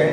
10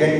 10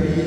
3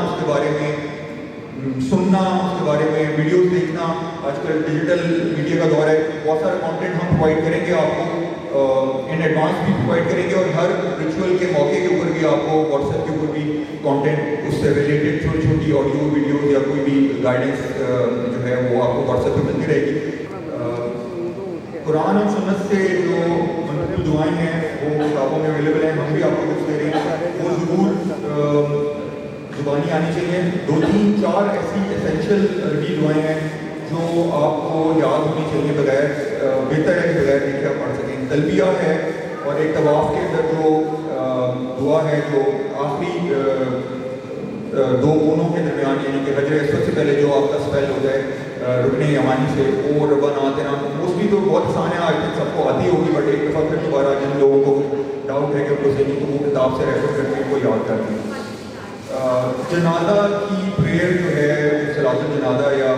اس کے بارے میں سننا, اس کے بارے میں ویڈیوز دیکھنا. آج کل ڈیجیٹل میڈیا کا دور ہے, بہت سارا کانٹینٹ ہم پرووائڈ کریں گے آپ کو, ان ایڈوانس بھی پرووائڈ کریں گے, اور ہر ریچول کے موقع کے اوپر بھی آپ کو واٹس ایپ کے اوپر بھی کانٹینٹ اس سے ریلیٹڈ چھوٹی چھوٹی آڈیو ویڈیوز یا کوئی بھی گائیڈنس جو ہے وہ آپ کو واٹس ایپ پہ ملتی رہے گی. قرآن اور سنت سے جو منقول دعائیں ہیں وہ کتابوں میں اویلیبل ہیں, ہم بھی آپ کو کچھ دے رہے ہیں, وہ ضرور زبانی آنی چاہیے. 2-3-4 ایسی اسینشیل عربی دعائیں ہیں جو آپ کو یاد ہونی چاہیے, بغیر بہتر ہے کہ بغیر دیکھے آپ پڑھ سکیں. تلبیہ ہے, اور ایک طواف کے اندر جو دعا ہے جو آخری 2 کونوں کے درمیان, یعنی کہ حجر اسود سے پہلے جو آپ کا سپیل ہو جائے رکن یمانی سے, وہ ربنا آتنا, موسٹلی تو بہت آسان ہے, آج تک سب کو آتی ہوگی, بٹ ایک دفعہ پھر دوبارہ جن لوگوں کو ڈاؤٹ ہے کہ ان کو صحیح تو وہ کتاب سے ریفر کر کے ان کو یاد کر دیں. جنازہ کی پریئر جو ہے, صلاۃ الجنازہ یا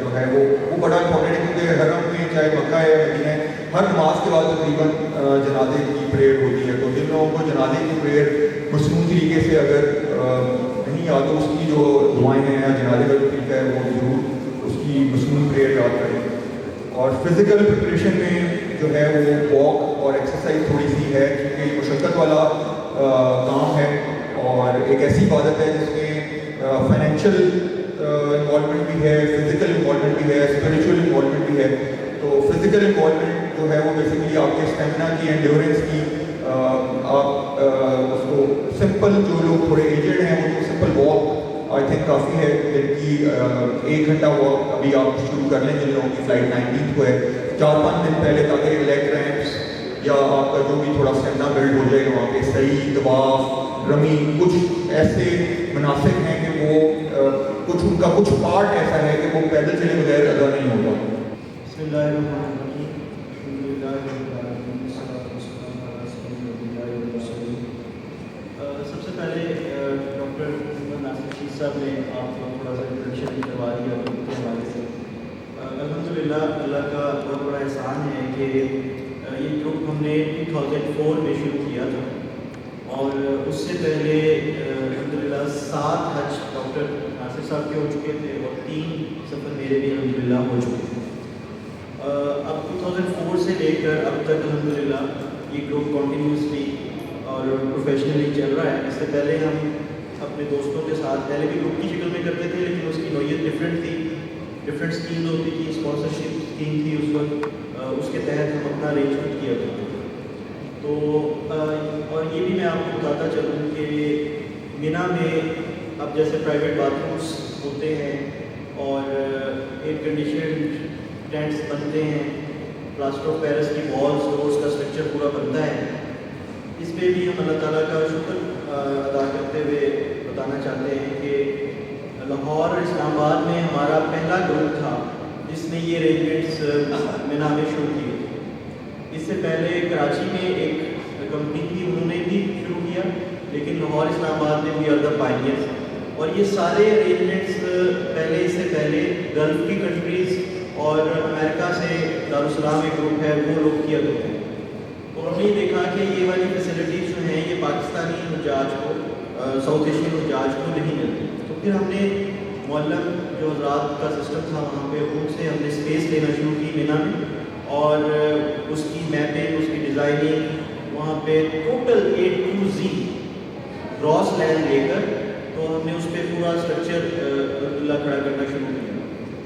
جو ہے وہ بڑا امپورٹنٹ ہے, کیونکہ حرم میں چاہے مکہ ہے یا مدینہ ہے, ہر نماز کے بعد تقریباً جنازے کی پریئر ہوتی ہے. تو جن لوگوں کو جنازے کی پریئر مصنوع طریقے سے اگر نہیں یاد ہو, اس کی جو دعائیں ہیں یا جنازے کا جو طریقہ ہے وہ ضرور اس کی مصنوع پریئر یاد کریں. اور فزیکل پریپریشن میں جو ہے وہ واک اور ایکسرسائز تھوڑی سی ہے, کیونکہ یہ مشقت والا کام ہے, اور ایک ایسی عبادت ہے جس میں فائنینشیل انوالومنٹ بھی ہے, فزیکل انوالومنٹ بھی ہے, اسپریچول انوالومنٹ بھی ہے. تو فزیکل انوالومنٹ جو ہے وہ بیسیکلی آپ کے اسٹیمنا کی, انڈیورنس کی, آپ اس کو سمپل, جو لوگ تھوڑے ایجڈ ہیں ان کو سمپل واک آئی تھنک کافی ہے, دن کی 1 گھنٹہ واک ابھی آپ شروع کر لیں جن لوگوں کی فلائٹ 19 کو ہے, 4-5 دن پہلے, تاکہ لیگ کریمپس یا آپ کا جو بھی تھوڑا اسٹیمنا بلڈ ہو جائے وہاں پہ. صحیح طواف, رمی, کچھ ایسے مناسب ہیں کہ وہ کچھ ان کا کچھ پارٹ ایسا ہے کہ وہ پیدل چلے بغیر ادا نہیں ہوتا. بسم اللہ الرحمن الرحیم. الحمدللہ رب العالمین, والصلاۃ والسلام علی رسول اللہ والمرسلین. سب سے پہلے ڈاکٹر محمد ناصر شیخ صاحب نے آپ کو تھوڑا سا انٹروڈکشن کروا دیا ان کے حوالے سے. الحمدللہ اللہ کا بہت بڑا احسان ہے کہ یہ گروپ ہم نے 2004 میں شروع کیا تھا, اور اس سے پہلے الحمدللہ 7 حج ڈاکٹر ناصر صاحب کے ہو چکے تھے, اور 3 سفر میرے بھی الحمدللہ ہو چکے تھے. اب 2004 سے لے کر اب تک الحمدللہ یہ گروپ کنٹینیوسلی اور پروفیشنلی چل رہا ہے. اس سے پہلے ہم اپنے دوستوں کے ساتھ پہلے بھی گروپ کی شکل میں کرتے تھے, لیکن اس کی نوعیت ڈفرینٹ تھی, ڈفرینٹ اسکیم ہوتی تھی, اسپانسرشپ اسکیم تھی اس وقت, اس کے تحت ہم اپنا ارینجمنٹ کیا کرتے تھے. تو اور یہ بھی میں آپ کو بتاتا چلوں کہ مینا میں اب جیسے پرائیویٹ باتھ رومس ہوتے ہیں, اور ایئر کنڈیشنڈ ٹینٹس بنتے ہیں, پلاسٹر آف پیرس کی والس, ڈورس کا اسٹرکچر پورا بنتا ہے. اس پہ بھی ہم اللہ تعالیٰ کا شکر ادا کرتے ہوئے بتانا چاہتے ہیں کہ لاہور اور اسلام آباد میں ہمارا پہلا گروپ تھا جس نے یہ ارینجمنٹس مینا میں شروع کیے. اس سے پہلے کراچی میں ایک کمپنی تھی, انہوں نے بھی شروع کیا, لیکن لاہور اسلام آباد میں وی آر دا پائنیئرز. اور یہ سارے ارینجمنٹس پہلے اس سے پہلے گلف کی کنٹریز اور امریکہ سے دارالسلام ایک گروپ ہے وہ لوگ کیا کرتے ہیں. اور ہم نے یہ دیکھا کہ یہ والی فیسلٹیز جو ہیں یہ پاکستانی حجاج کو, ساؤتھ ایشین حجاج کو نہیں ملتی. تو پھر ہم نے معلم جو حضرات کا سسٹم تھا وہاں پہ, ان سے ہم نے اسپیس لینا شروع کی مینا میں, اور اس کی میپنگ, اس کی ڈیزائننگ, وہاں پہ total A to Z grass land لے کر تو ہم نے اس پہ پورا اسٹرکچر اللہ کھڑا کرنا شروع کیا.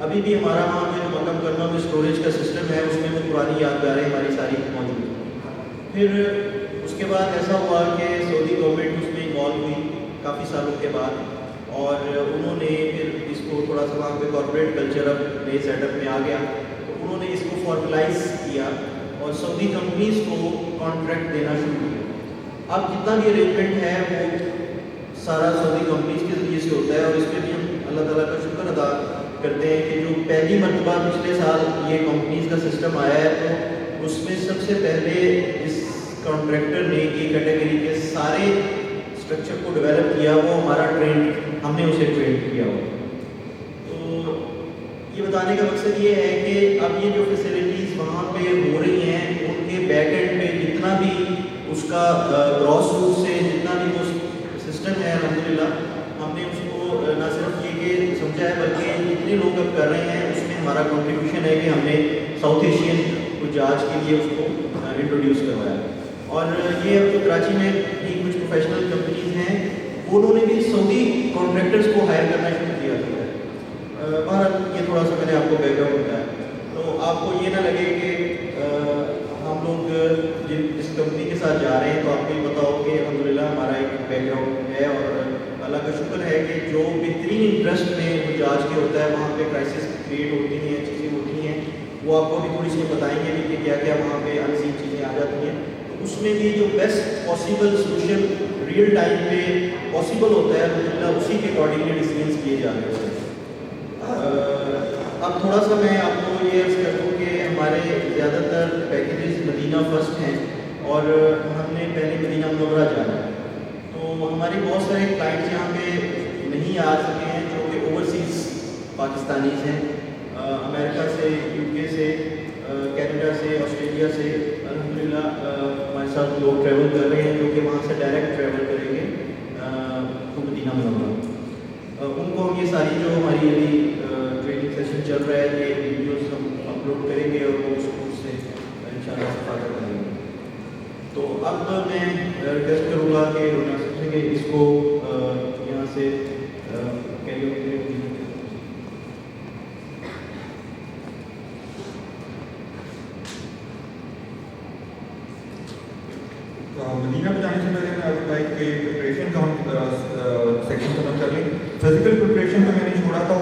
ابھی بھی ہمارا وہاں پہ جو مکم کرنا میں اسٹوریج کا سسٹم ہے اس میں وہ پرانی یادگاریں ہماری ساری موجود ہیں. پھر اس کے بعد ایسا ہوا کہ سعودی گورنمنٹ اس میں انوالو ہوئی کافی سالوں کے بعد, اور انہوں نے پھر اس کو تھوڑا سا وہاں پہ کارپوریٹ کلچر اب نئے سیٹ اپ میں آ گیا, تو انہوں نے اس کو فارملائز کیا اور سعودی کمپنیز کو کانٹریکٹ دینا شروع کیا. اب جتنا بھی ارینجمنٹ ہے وہ سارا سعودی کمپنیز کے ذریعے سے ہوتا ہے, اور اس پہ بھی ہم اللہ تعالیٰ کا شکر ادا کرتے ہیں کہ جو پہلی مرتبہ پچھلے سال یہ کمپنیز کا سسٹم آیا ہے, تو اس میں سب سے پہلے اس کانٹریکٹر نے یہ کیٹیگری کے سارے اسٹرکچر کو ڈیولپ کیا, وہ ہمارا ٹرینڈ, ہم نے اسے ٹرینڈ کیا ہو. تو یہ بتانے کا مقصد یہ ہے کہ اب یہ جو فیسلٹیز وہاں پہ ہو رہی ہیں ان کے بیک اینڈ پہ جتنا بھی اس کا گراس روٹ سے جتنا بھی وہ سسٹم ہے الحمدللہ ہم نے اس کو نہ صرف یہ کہ سمجھا ہے بلکہ جتنے لوگ اب کر رہے ہیں اس میں ہمارا کنٹریبیوشن ہے کہ ہم نے ساؤتھ ایشین حجاج کے لیے اس کو انٹروڈیوس کروایا. اور یہ اب جو کراچی میں بھی کچھ پروفیشنل کمپنیز ہیں انہوں نے بھی سعودی کانٹریکٹرز کو ہائر کرنا شروع کیا تھا. بہرحال یہ تھوڑا سا میں نے آپ کو بیک گراؤنڈ بتایا تو آپ کو یہ نہ لگے کہ ہم لوگ جس کمپنی کے ساتھ جا رہے ہیں تو آپ کو یہ پتا ہو کہ الحمدللہ ہمارا ایک بیک گراؤنڈ ہے اور اللہ کا شکر ہے کہ جو بہترین انٹرسٹ میں حجاج کے ہوتا ہے وہاں پہ کرائسس کریٹ ہوتی ہیں چیزیں ہوتی ہیں وہ آپ کو بھی تھوڑی سی بتائیں گے بھی کہ کیا کیا وہاں پہ انسین چیزیں آ جاتی ہیں. تو اس میں بھی جو best possible solution real time پہ پاسبل ہوتا ہے الحمدللہ اسی کے اکارڈنگلی ڈیسیجنس کیے جا رہے ہیں. اب تھوڑا سا میں آپ کو یہ عرض کر دوں کہ ہمارے زیادہ تر پیکیجز مدینہ فرسٹ ہیں اور ہم نے پہلے مدینہ منورہ جانا ہے. تو ہمارے بہت سارے کلائنٹس یہاں پہ نہیں آ سکے ہیں جو کہ اوورسیز پاکستانیز ہیں, امریکہ سے, یو کے سے, کینیڈا سے, آسٹریلیا سے. الحمدللہ ہمارے ساتھ لوگ ٹریول کر رہے ہیں جو کہ وہاں سے ڈائریکٹ ٹریول کریں گے تو مدینہ منورہ. ان کو ہم یہ ساری جو ہماری ابھی ٹریننگ سیشن چل رہا ہے یہ ویڈیوز ہم اپلوڈ کریں گے اور وہ اس سے انشاءاللہ استفادہ کریں گے. تو اب میں ریکویسٹ کروں گا کہ ناصر سے کہ اس کو یہاں سے کیری آن کریں. مدینہ پہ جانے سے پہلے میں آپ لائک کہ پریپریشن کا ہم سیکشن ختم کر لیں. فزیکل پریپریشن پہ میں نے چھوڑا تھا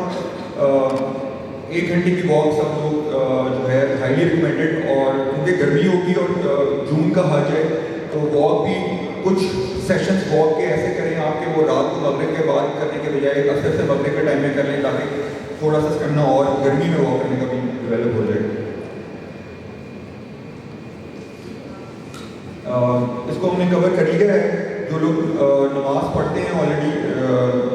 1 گھنٹے کی واک سب لوگ جو ہے ہائیلی ریکمینڈیڈ, اور کیونکہ گرمی ہوگی اور جون کا حج ہے تو واک بھی کچھ سیشنز واک کے ایسے کریں آپ کہ وہ رات کو مغرب کے بعد کرنے کے بجائے عصر سے مغرب کے ٹائم میں کر لیں تاکہ تھوڑا سا اسٹیمنا اور گرمی میں واک کرنے کا بھی ڈیولپ ہو جائے. اس کو ہم نے کور کر لیا ہے. جو لوگ نماز پڑھتے ہیں آلریڈی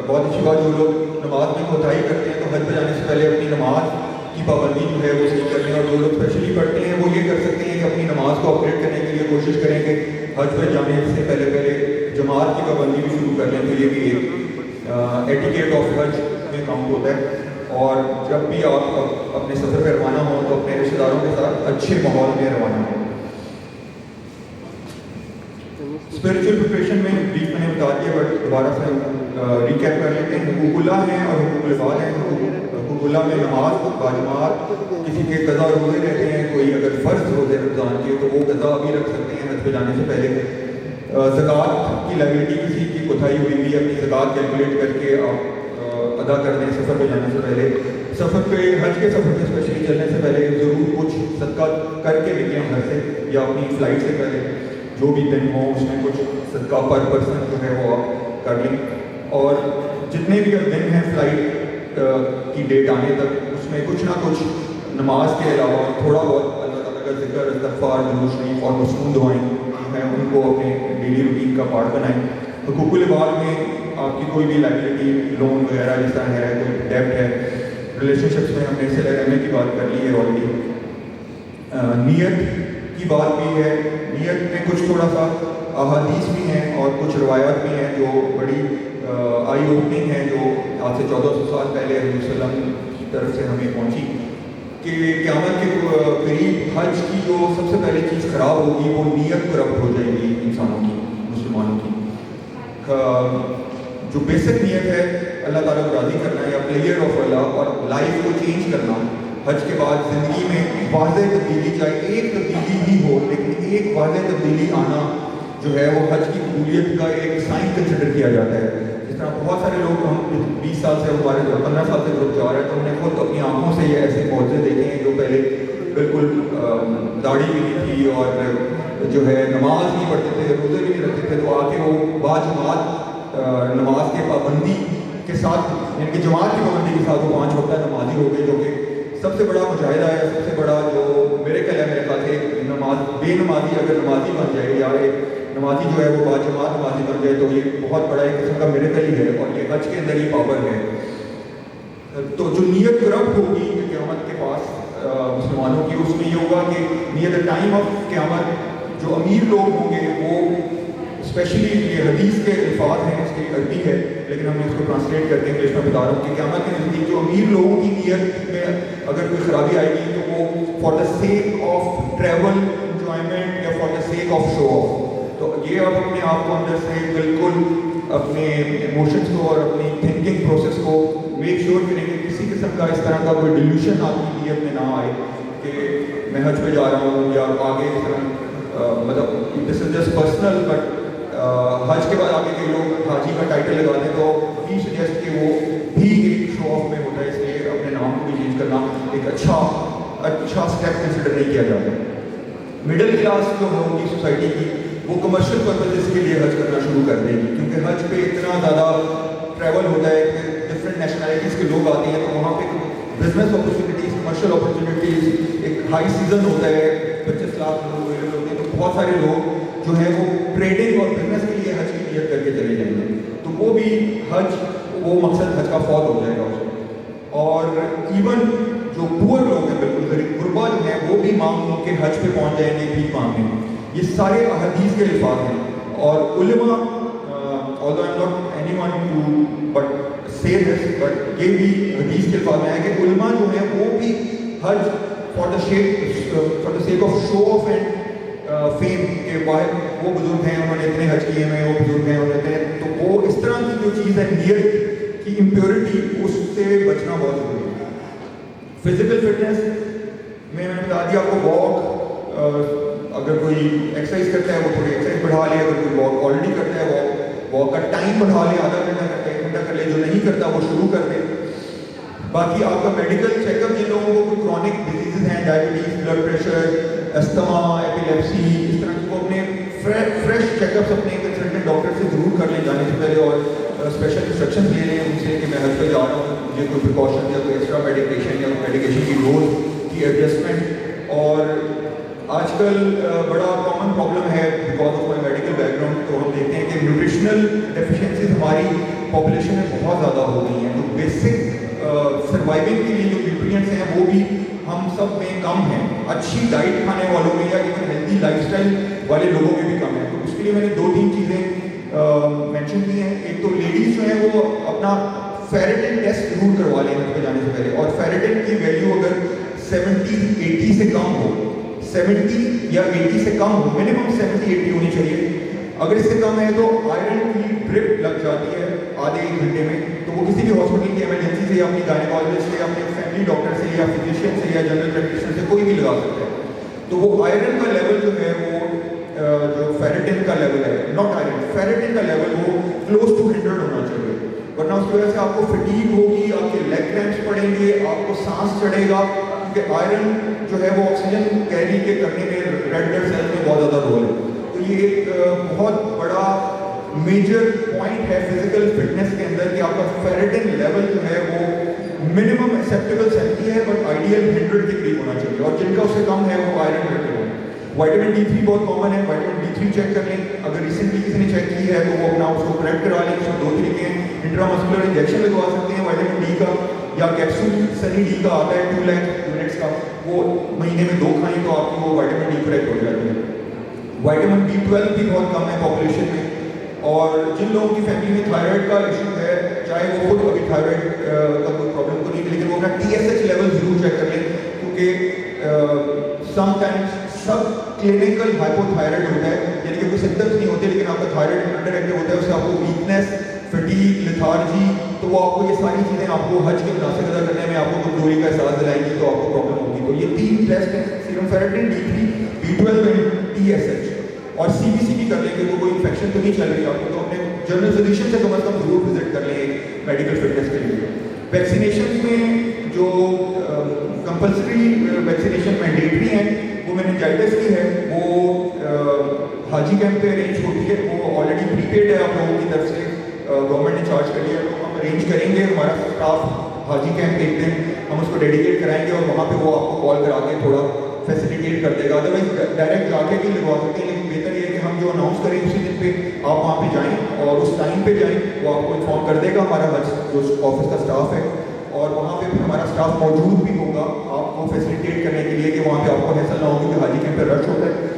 بہت اچھی بات, جو لوگ نماز میں کوتاہی کرتے ہیں تو حج پہ جانے سے پہلے اپنی نماز کی پابندی جو ہے وہ صحیح کر لیں, اور جو لوگ اسپیشلی پڑھتے ہیں وہ یہ کر سکتے ہیں کہ اپنی نماز کو اپگریڈ کرنے کے لیے کوشش کریں کہ حج پہ جانے سے پہلے جماعت کی پابندی بھی شروع کر لیں. تو یہ بھی ایک ایٹیکیٹ آف حج میں کاؤنٹ ہوتا ہے. اور جب بھی آپ اپنے سفر پہ روانہ ہوں تو اپنے رشتہ داروں کے ساتھ اچھے ماحول میں روانہ ہوں. اسپریچل پریپریشن میں بریف میں نے بتا دیا بٹ دوبارہ سے ریکیپ کر لیتے ہیں. حقوق اللہ ہیں اور حقوق العباد ہیں. حقوق اللہ میں نماز باجماعت, کسی کے قضا روزے رہتے ہیں, کوئی اگر فرض روزے رمضان کے تو وہ قضا بھی رکھ سکتے ہیں حج پہ جانے سے پہلے. زکوٰۃ کی لائبلٹی کسی کی کوتاہی ہوئی بھی اپنی زکوٰۃ کیلکولیٹ کر کے آپ ادا کر دیں سفر پہ جانے سے پہلے. سفر پہ حج کے سفر پہ اسپیشلی چلنے سے پہلے ضرور کچھ صدقہ کر کے نکلیں گھر سے یا اپنی فلائٹ سے پہلے, جو بھی دن ہو اس میں کچھ صدقہ پر پرسن جو ہے وہ آپ کر لیں. اور جتنے بھی دن ہیں فلائٹ کی ڈیٹ آنے تک اس میں کچھ نہ کچھ نماز کے علاوہ تھوڑا بہت اللہ تعالیٰ کا ذکر, استغفار, درود شریف اور مصنون دعائیں ہیں ان کو اپنے ڈیلی روٹین کا پارٹ بنائیں. حقوق العباد میں آپ کی کوئی بھی لائبلٹی, لون وغیرہ جس طرح ہے, کوئی ڈیبٹ ہے, ریلیشن شپس میں ہم نے صلہ رحمی کی بات کر لی ہے آلریڈی. نیت کی بات بھی ہے. نیت میں کچھ تھوڑا سا احادیث بھی ہیں اور کچھ روایات بھی ہیں جو بڑی آئی اوپننگ ہیں, جو آج سے 1400 سال پہلے حضور صلی اللہ علیہ وسلم کی طرف سے ہمیں پہنچی کہ قیامت کے قریب حج کی جو سب سے پہلے چیز خراب ہوگی وہ نیت کرپٹ ہو جائے گی انسانوں کی, مسلمانوں کی. جو بیسک نیت ہے اللہ تعالیٰ کو راضی کرنا یا پلیئر آف اللہ اور لائف کو چینج کرنا, حج کے بعد زندگی میں واضح تبدیلی, چاہے ایک تبدیلی ہی ہو لیکن ایک واضح تبدیلی آنا جو ہے وہ حج کی قبولیت کا ایک سائن کنسیڈر کیا جاتا ہے. جس طرح بہت سارے لوگ, ہم 20 سال سے ہمارے 15 سال سے گروپ جا رہے ہیں تو ہم نے خود اپنی آنکھوں سے یہ ایسے معجزے دیکھے ہیں جو پہلے بالکل داڑھی بھی نہیں تھی اور جو ہے نماز نہیں پڑھتے تھے, روزے بھی نہیں رکھتے تھے, تو آ کے وہ باجماعت نماز کے پابندی کے ساتھ, یعنی کہ جماعت کی پابندی کے ساتھ وہ 5 وقتہ نمازی ہو گئے, جو کہ سب سے بڑا مجاہدہ ہے, سب سے بڑا جو میرے خیال ہے, میرے خیال سے نماز بے نمازی اگر نمازی بن جائے یا ایک نمازی جو ہے وہ باجماعت نمازی بن جائے تو یہ بہت بڑا ایک قسم کا میریکل ہی ہے, اور یہ حج کے اندر یہ پاور ہے. تو جو نیت کرپٹ ہوگی قیامت کے پاس مسلمانوں کی, اس میں یہ ہوگا کہ نیت ٹائم آف قیامت جو امیر لوگ ہوں گے وہ اسپیشلی یہ حدیث کے الفاظ ہیں، اس کی عربی ہے لیکن ہم نے اس کو ٹرانسلیٹ کر کے انگلش میں بتا رہا ہوں کہ قیامت کے نزدیک جو امیر لوگوں کی نیت میں اگر کوئی خرابی آئے گی تو وہ for the sake of travel enjoyment یا for the sake of show off, تو یہ آپ اپنے آپ کو اندر سے بالکل اپنے ایموشنس کو اور اپنی تھنکنگ پروسیس کو میک شیور کریں کہ کسی قسم کا اس طرح کا کوئی ڈیلیوشن آپ کی نیت میں نہ آئے کہ میں حج پہ جا رہا ہوں یا آگے اس طرح مطلب دس از جسٹ پرسنل، بٹ حج کے بعد آگے کے لوگ حاجی کا ٹائٹل لگا دیں تو وی سجیسٹ کہ وہ بھی ایک شو آف میں ہوتا ہے، اس لیے اپنے نام کو بھی چینج کرنا ایک اچھا اسٹیپ کنسیڈر نہیں کیا جاتا۔ مڈل کلاس جو ہوگی سوسائٹی کی وہ کمرشل پرپزز کے لیے حج کرنا شروع کر دے گی، کیونکہ حج پہ اتنا زیادہ ٹریول ہوتا ہے کہ ڈفرینٹ نیشنلٹیز کے لوگ آتے ہیں، تو وہاں پہ بزنس اپرچونیٹیز، کمرشل اپرچونیٹیز، ایک ہائی سیزن ہوتا ہے، 25 لاکھ لوگ اویلیبل ہوتے ہیں، تو بہت سارے لوگ جو ہے وہ ٹریڈنگ اور بزنس کے لیے حج کی نیت کر کے چلے جائیں گے، تو وہ بھی حج، وہ مقصد حج کا فوت ہو جائے گا اسے۔ اور ایون جو پور لوگ ہیں، بالکل غریب غربا جو ہیں، وہ بھی مانگ کے حج پہ پہنچ جائیں گے بھیک مانگنے، یہ سارے احادیث کے الفاظ ہیں۔ اور علماء although I'm not anyone to but say this, but یہ بھی حدیث کے الفاظ میں ہے کہ علماء جو ہیں وہ بھی حج for the sake of show off and fame کے باہر وہ بزرگ ہیں، انہوں نے اتنے حج کیے ہیں، وہ بزرگ ہیں، انہوں نے، تو وہ اس طرح کی جو چیز ہے نیت کی امپیورٹی، اس سے بچنا بہت ضروری ہے۔ فزیکل فٹنس میں نے بتا دیا آپ کو، واک، اگر کوئی ایکسرسائز کرتا ہے وہ تھوڑی ایکسرسائز بڑھا لے، اگر کوئی واک آلریڈی کرتا ہے واک کا ٹائم بڑھا لے، آدھا گھنٹہ کرتا ہے 1 گھنٹہ کر لے، جو نہیں کرتا وہ شروع کر دے۔ باقی آپ کا میڈیکل چیک اپ، جن لوگوں کو کوئی کرونک ڈیزیزز ہیں، diabetes, blood pressure, asthma, epilepsy, اس طرح کی، وہ اپنے فریش چیک اپس اپنے کنسلٹنٹ ڈاکٹر سے ضرور کر لیں جانے سے پہلے، اور اسپیشل انسٹرکشن لے لیں ان سے کہ میں حج پہ جا رہا ہوں، مجھے کوئی پریکاشن یا کوئی ایکسٹرا میڈیکیشن یا میڈیکیشن کی ڈوز کی ایڈجسٹمنٹ۔ اور آج کل بڑا کامن پرابلم ہے because of my medical back ground, تو ہم دیکھتے ہیں کہ نیوٹریشنل ڈیفیشنسیز ہماری پاپولیشن میں بہت زیادہ ہو گئی ہیں، تو بیسک سروائیونگ کے لیے جو نیوٹریئنٹس ہیں وہ بھی ہم سب میں کم ہیں، اچھی ڈائٹ کھانے والوں میں یا ایون ہیلتھی لائف اسٹائل والے لوگوں میں بھی کم ہے۔ تو اس کے لیے میں نے 2-3 چیزیں مینشن کی ہیں۔ ایک تو لیڈیز جو ہیں وہ اپنا فیریٹن ٹیسٹ ضرور کروا لیں حج پہ جانے سے پہلے، اور فیریٹن کی ویلیو اگر 70-80 سے کم ہو، 70 یا 80 سے کم ہو، منیمم 70-80 ہونی چاہیے، اگر اس سے کم ہے تو آئرن کی ڈرپ لگ جاتی ہے آدھے 1 گھنٹے میں، تو وہ کسی بھی ہاسپٹل کی ایمرجنسی سے یا اپنی گائنیکالوجسٹ سے یا اپنے فیملی ڈاکٹر سے یا فزیشین سے یا جنرل پریکٹیشنر سے کوئی بھی لگا سکتا ہے۔ تو وہ آئرن کا لیول جو ہے وہ جو فیریٹن کا لیول ہے، ناٹ آئرن، فیریٹن کا لیول وہ کلوز ٹو 100 ہونا چاہیے، ورنہ اس کی وجہ سے آپ کو فٹیگ ہوگی، آپ کے لیگ کریمپس پڑیں گے، آپ کو سانس چڑھے گا، کیونکہ آئرن جو ہے وہ آکسیجن کیری کے کرنے میں ریڈ بلڈ سیل میں بہت زیادہ رول ہے۔ تو یہ ایک بہت بڑا میجر پوائنٹ ہے فزیکل فٹنس کے اندر کہ آپ کا فیریٹن لیول جو ہے وہ منیمم ایکسیپٹیبل 70 ہے، بٹ آئیڈیل 100 کے قریب ہونا چاہیے، اور جن کا اس سے کم ہے وہ آئرن رہتے ہیں۔ وائٹامن D3 بہت کامن ہے، وائٹامن D3 چیک کر لیں، اگر ریسنٹلی کسی نے چیک کی ہے تو وہ اپنا اس کو کریکٹ کرا لیں۔ اس میں 2 طریقے ہیں، انٹرامسکولر انجیکشن لگوا سکتے ہیں وائٹامن D کا، یا کیپسول سنی D کا آتا ہے 2 lakh یونٹس کا، وہ مہینے میں 2 کھائیں تو آپ کی وہ وائٹامن D کریکٹ ہو جاتی ہے۔ وائٹامن B12 بھی بہت کم ہے پاپولیشن میں، اور جن لوگوں کی فیملی میں تھائرائڈ کا ایشو ہے، چاہے وہ خود ابھی تھائرائڈ کا کوئی پرابلم تو نہیں ہے، لیکن وہ اپنا TSH لیول ضرور چیک کر لیں، کیونکہ سم ٹائمس سب کلینکل ہائپوتھائرائڈ ہوتا ہے، یعنی کہ کوئی سمپٹمس نہیں ہوتے لیکن آپ کا تھائرائڈ انڈر ایکٹیو ہوتا ہے، اس سے آپ کو ویکنیس، فٹیگ، لیتھارجی، تو وہ آپ کو یہ ساری چیزیں آپ کو حج کے مناسب ادا کرنے میں آپ کو کمزوری کا احساس دلائیں گی، تو آپ کو پرابلم ہوگی۔ تو یہ 3 ٹیسٹ ہیں، serum ferritin, D3، B12 and TSH، اور CBC بھی کر لیں کہ کوئی انفیکشن تو نہیں چل رہی آپ کو، تو اپنے جنرل فزیشین سے کم از کم ضرور وزٹ کر لیں میڈیکل فٹنس کے لیے۔ ویکسینیشن میں جو کمپلسری ویکسینیشن مینڈیٹری ہیں وہ میننجائٹس کی ہے، وہ حاجی کیمپ پہ ارینج ہوتی ہے، وہ آلریڈی پری پیڈ ہے آپ لوگوں کی طرف سے، گورنمنٹ نے چارج کر لیا، تو ہم ارینج کریں گے، ہمارا اسٹاف حاجی کیمپ ایک دن ہم اس کو ڈیڈیکیٹ کرائیں گے، اور وہاں پہ وہ آپ کو کال کرا کے تھوڑا فیسیلیٹیٹ کر دے گا، ادروائز ڈائریکٹ جا کے بھی لگوا سکتے ہیں، لیکن بہتر یہ ہے کہ ہم جو اناؤنس کریں اسی دن پہ آپ وہاں پہ جائیں اور اس ٹائم پہ جائیں، وہ آپ کو انفارم کر دے گا ہمارا جو آفس کا اسٹاف ہے، اور وہاں پہ پھر ہمارا اسٹاف موجود بھی ہوگا آپ کو فیسیلیٹیٹ کرنے کے لیے، کہ وہاں پہ آپ کو حاصل نہ ہوگی کہ حاجی کیمپ پہ رش ہوتا ہے،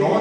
9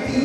3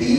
3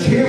6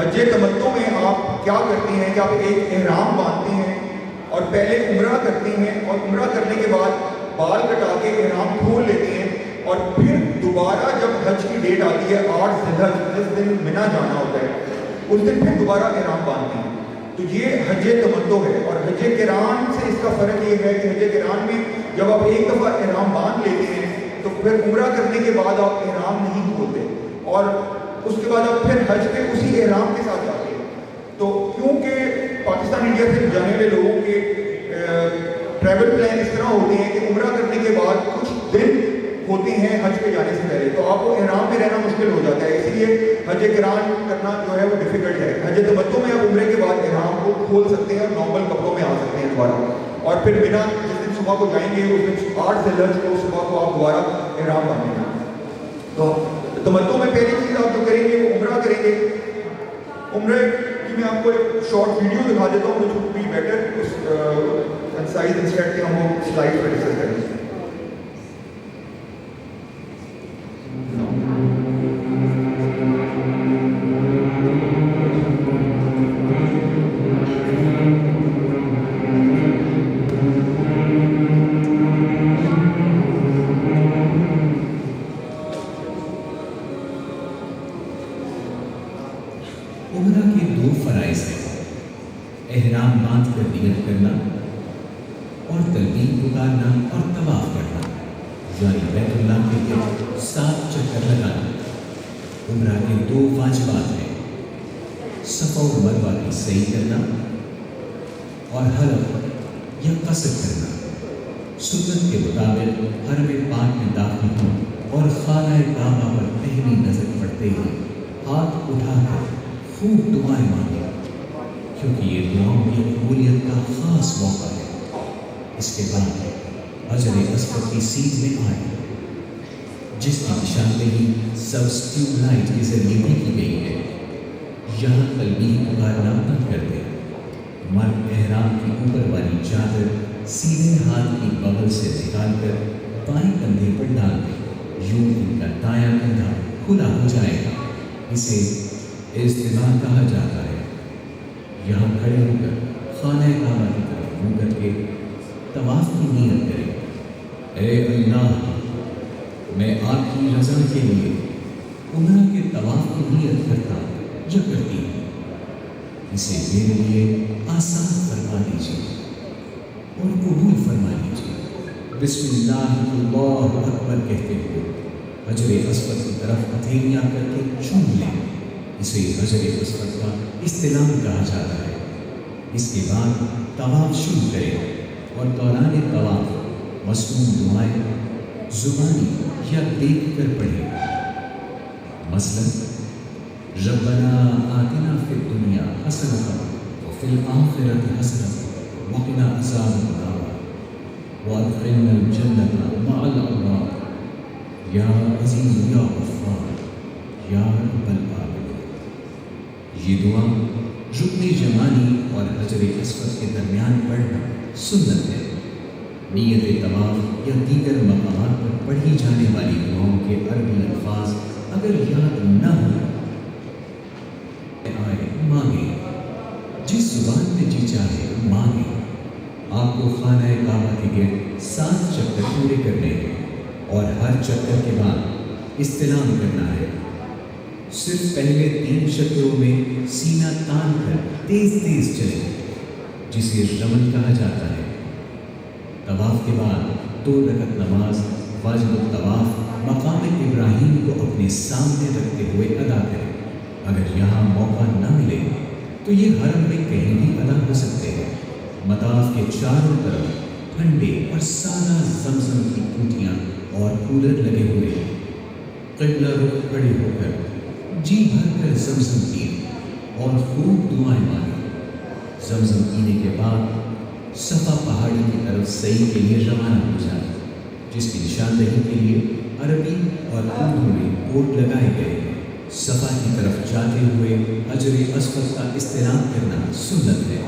حج تمتع میں آپ کیا کرتے ہیں کہ آپ ایک احرام باندھتے ہیں اور پہلے عمرہ کرتے ہیں، اور عمرہ کرنے کے بعد بال کٹا کے احرام کھول لیتے ہیں، اور پھر دوبارہ جب حج کی ڈیٹ آتی ہے 8 ذی الحج، جس دن منا جانا ہوتا ہے، اس دن پھر دوبارہ احرام باندھتے ہیں۔ تو یہ حج تمتع ہے۔ اور حج قران سے اس کا فرق یہ ہے کہ حج قران میں جب آپ ایک دفعہ احرام باندھ لیتے ہیں تو پھر عمرہ کرنے کے بعد آپ احرام نہیں کھولتے، اور اس کے بعد آپ پھر حج پہ اسی احرام کے ساتھ جاتے ہیں۔ تو کیونکہ پاکستان انڈیا سے جانے والے لوگوں کے ٹریول پلان اس طرح ہوتے ہیں کہ عمرہ کرنے کے بعد کچھ دن ہوتے ہیں حج پہ جانے سے پہلے، تو آپ کو احرام میں رہنا مشکل ہو جاتا ہے، اس لیے حج قران کرنا جو ہے وہ ڈیفیکلٹ ہے۔ حج تمتع میں آپ عمرے کے بعد احرام کو کھول سکتے ہیں اور نارمل کپڑوں میں آ سکتے ہیں دوبارہ، اور پھر بنا جس دن صبح کو جائیں گے اس دن 8 ذی الحج کو صبح کو آپ دوبارہ احرام باندھیں گے۔ تو تمتع میں پہلی چیز آپ جو کریں گے وہ عمرہ کریں گے۔ عمرے کی میں آپ کو ایک شارٹ ویڈیو دکھا دیتا ہوں which would be better concise instead کہ ہم وہ سلائڈ پر ڈسکس کریں۔ عمرہ کے 2 فرائض ہیں، احرام باندھ کر نیت کرنا اور تلبیہ پکارنا اور طواف کرنا، یعنی بیت اللہ کے گرد 7 چکر لگانا۔ عمرہ کے 2 واجبات ہیں، صفا و مروہ کی صحیح کرنا اور حلق یا قصر کرنا۔ سنت کے مطابق حرم پاک میں داخل ہوں اور خانہ کعبہ پر پہلی نظر پڑتے ہی ہاتھ اٹھا کر خوب دعائیں مانگیں، کیونکہ یہ دعاؤں کی قبولیت کا خاص موقع ہے۔ اس کے بعد حجر اسود کی سیدھ میں آئیں، جس کی نشاندہی سبز ٹیوب لائٹ کے ذریعے بھی کی گئی ہے۔ یہاں تلبیہ پکارنا بند کر دیں۔ مرد احرام کی اوپر والی چادر سیدھے ہاتھ کی بغل سے نکال کر بائیں کندھے پر ڈال دیں، یوں ان کا دایاں کندھا کھلا ہو جائے گا۔ اسے اجتماع کہا جاتا ہے۔ یہاں کھڑے ہو کر خانہ کعبہ کی طرف منہ کر کے طواف کی نیت کریں۔ اے اللہ، میں آپ کی رضا کے لیے عمرہ کے طواف کی نیت کرتا یا کرتی ہوں، اسے میرے لیے آسان فرما دیجیے اور قبول فرما لیجیے۔ بسم اللہ اللہ اکبر کہتے ہوئے حجر اسود کی طرف ہتھیلیاں کر کے چوم لیں۔ اسے حجر اسود کا استلام کہا جاتا ہے۔ اس کے بعد طواف شروع کریں اور دوران طواف مصنون دعائیں زبانی یا دیکھ کر پڑھیں، مثلا ربنا آتنا فی الدنیا حسنۃ وفی الآخرۃ حسنۃ وقنا عذاب النار وادخلنا الجنۃ مع الابرار یا عزیز یا غفار یا رب العالمین۔ یہ دعا رکن یمانی اور حجر اسود کے درمیان پڑھنا سنت ہے۔ نیت طواف یا دیگر مقامات پر پڑھی جانے والی دعاؤں کے عربی الفاظ اگر یاد نہ ہو آئے مانگیں، جس زبان میں جی چاہے مانگیں۔ آپ کو خانہ کعبہ کے گرد 7 چکر پورے کرنے ہیں اور ہر چکر کے بعد استلام کرنا ہے۔ صرف پہلے 3 چکروں میں سینہ تان کر تیز تیز چلیں، جسے رمل کہا جاتا ہے۔ طواف کے بعد 2 رکعت نماز واجب الطواف مقام ابراہیم کو اپنے سامنے رکھتے ہوئے ادا کریں۔ اگر یہاں موقع نہ ملے تو یہ حرم میں کہیں بھی ادا ہو سکتے ہیں۔ مطاف کے چاروں طرف ٹھنڈے اور سادہ زمزم کی ٹوٹیاں اور کولر لگے ہوئے ہیں۔ قبلہ رخ کھڑے ہو کر جی بھر کر زمزم پیے اور خوب دعائیں مانگیں۔ زمزم پینے کے بعد صفا پہاڑی کی طرف سعی کے لیے روانہ ہو جائیں، جس کی نشاندہی کے لیے عربی اور اردو میں بورڈ لگائے گئے ہیں۔ صفا کی طرف جاتے ہوئے حجر اسود کا استلام کرنا سنت ہے۔